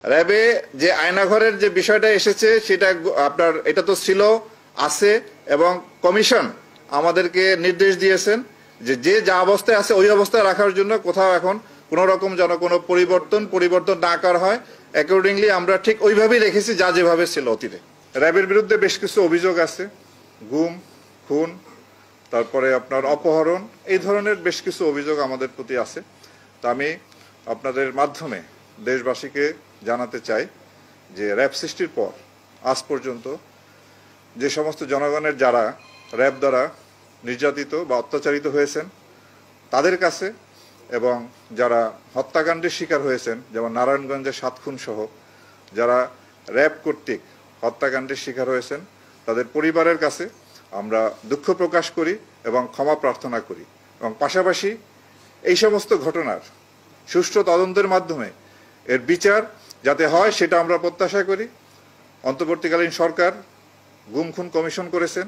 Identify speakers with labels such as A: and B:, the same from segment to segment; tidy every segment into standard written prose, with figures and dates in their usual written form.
A: র্যাবে যে আয়নাঘরের যে বিষয়টা এসেছে সেটা আপনার এটা তো ছিল আছে এবং কমিশন আমাদেরকে নির্দেশ দিয়েছেন যে যে যা অবস্থায় আছে ওই অবস্থায় রাখার জন্য কোথাও এখন কোনো রকম যেন কোনো পরিবর্তন না করা হয়। অ্যাকর্ডিংলি আমরা ঠিক ওইভাবেই রেখেছি যা যেভাবে ছিল অতীতে। র্যাবের বিরুদ্ধে বেশ কিছু অভিযোগ আছে, গুম, খুন, তারপরে আপনার অপহরণ, এই ধরনের বেশ কিছু অভিযোগ আমাদের প্রতি আছে। তো আমি আপনাদের মাধ্যমে দেশবাসীকে জানাতে চাই যে র্যাব সৃষ্টির পর আজ পর্যন্ত যে সমস্ত জনগণের যারা র্যাব দ্বারা নির্যাতিত বা অত্যাচারিত হয়েছেন তাদের কাছে এবং যারা হত্যাকাণ্ডের শিকার হয়েছেন, যেমন নারায়ণগঞ্জের 7 খুন সহ যারা র্যাব কর্তৃক হত্যাকাণ্ডের শিকার হয়েছেন তাদের পরিবারের কাছে আমরা দুঃখ প্রকাশ করি এবং ক্ষমা প্রার্থনা করি এবং পাশাপাশি এই সমস্ত ঘটনার সুষ্ঠু তদন্তের মাধ্যমে এর বিচার যাতে হয় সেটা আমরা প্রত্যাশা করি। অন্তর্বর্তীকালীন সরকার গুম খুন কমিশন করেছেন,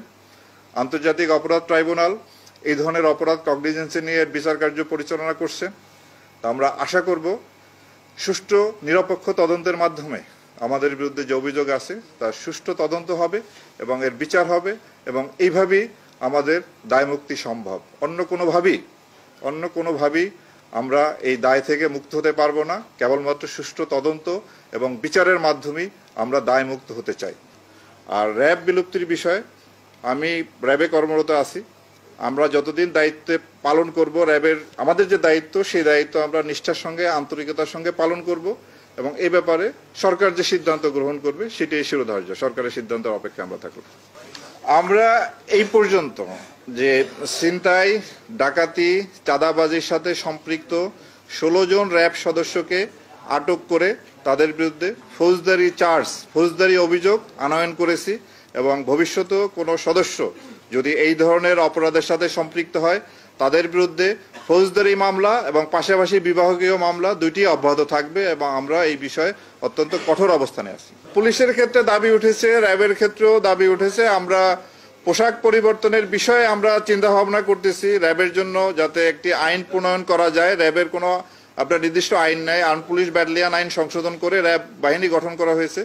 A: আন্তর্জাতিক অপরাধ ট্রাইব্যুনাল এই ধরনের অপরাধ কগনিজেন্সে নিয়ে এর বিচার কার্য পরিচালনা করছেন। তা আমরা আশা করব সুষ্ঠু নিরপেক্ষ তদন্তের মাধ্যমে আমাদের বিরুদ্ধে যে অভিযোগ আছে তার সুষ্ঠু তদন্ত হবে এবং এর বিচার হবে এবং এইভাবেই আমাদের দায়মুক্তি সম্ভব। অন্য কোনোভাবেই আমরা এই দায় থেকে মুক্ত হতে পারবো না। কেবলমাত্র সুষ্ঠু তদন্ত এবং বিচারের মাধ্যমেই আমরা দায়মুক্ত হতে চাই। আর র্যাব বিলুপ্তির বিষয়ে আমি র্যাবে কর্মরত আছি। আমরা যতদিন দায়িত্বে পালন করব র্যাবের আমাদের যে দায়িত্ব সেই দায়িত্ব আমরা নিষ্ঠার সঙ্গে আন্তরিকতার সঙ্গে পালন করব এবং এই ব্যাপারে সরকার যে সিদ্ধান্ত গ্রহণ করবে সেটাই শিরোধার্য। সরকারের সিদ্ধান্তের অপেক্ষা আমরা থাকব। আমরা এই পর্যন্ত যে ছিনতাই, ডাকাতি, চাঁদাবাজির সাথে সম্পৃক্ত 16 জন র্যাব সদস্যকে আটক করে তাদের বিরুদ্ধে ফৌজদারি অভিযোগ আনয়ন করেছি এবং ভবিষ্যতেও কোনো সদস্য যদি এই ধরনের অপরাধের সাথে সম্পৃক্ত হয় তাদের বিরুদ্ধে ফৌজদারি মামলা এবং পাশাপাশি বিভাগীয় মামলা দুইটি অব্যাহত থাকবে এবং আমরা এই বিষয়ে অত্যন্ত কঠোর অবস্থানে আছি। পুলিশের ক্ষেত্রে দাবি উঠেছে, র্যাবের ক্ষেত্রেও দাবি উঠেছে। আমরা পোশাক পরিবর্তনের বিষয়ে আমরা চিন্তা ভাবনা করতেছি র্যাবের জন্য যাতে একটি আইন প্রণয়ন করা যায়। র্যাবের কোনো আপনার নির্দিষ্ট আইন নাই, আর্ম পুলিশ ব্যাটালিয়ন আইন সংশোধন করে র্যাব বাহিনী গঠন করা হয়েছে।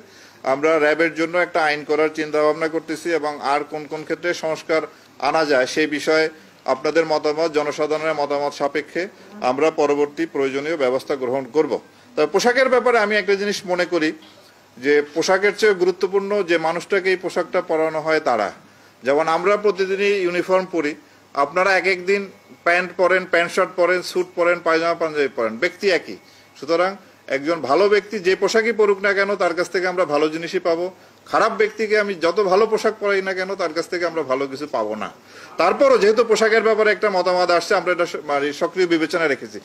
A: আমরা র্যাবের জন্য একটা আইন করার চিন্তা ভাবনা করতেছি এবং আর কোন কোন ক্ষেত্রে সংস্কার আনা যায় সেই বিষয়ে আপনাদের মতামত, জনসাধারণের মতামত সাপেক্ষে আমরা পরবর্তী প্রয়োজনীয় ব্যবস্থা গ্রহণ করব। তবে পোশাকের ব্যাপারে আমি একটা জিনিস মনে করি যে পোশাকের চেয়ে গুরুত্বপূর্ণ যে মানুষটাকে এই পোশাকটা পরানো হয় তারা। যেমন আমরা প্রতিদিনই ইউনিফর্ম পরি, আপনারা এক দিন প্যান্ট পরেন, প্যান্ট শার্ট পরেন, স্যুট পরেন, পায়জামা পাঞ্জাবি পরেন, ব্যক্তি একই। সুতরাং একজন ভালো ব্যক্তি যে পোশাকই পরুক না কেন তার কাছ থেকে আমরা ভালো জিনিসই পাবো। খারাপ ব্যক্তিকে আমি যত ভালো পোশাক পরাই না কেন তার কাছ থেকে আমরা ভালো কিছু পাবো না। তারপরও যেহেতু পোশাকের ব্যাপারে একটা মতামত আসছে আমরা এটা সক্রিয় বিবেচনায় রেখেছি।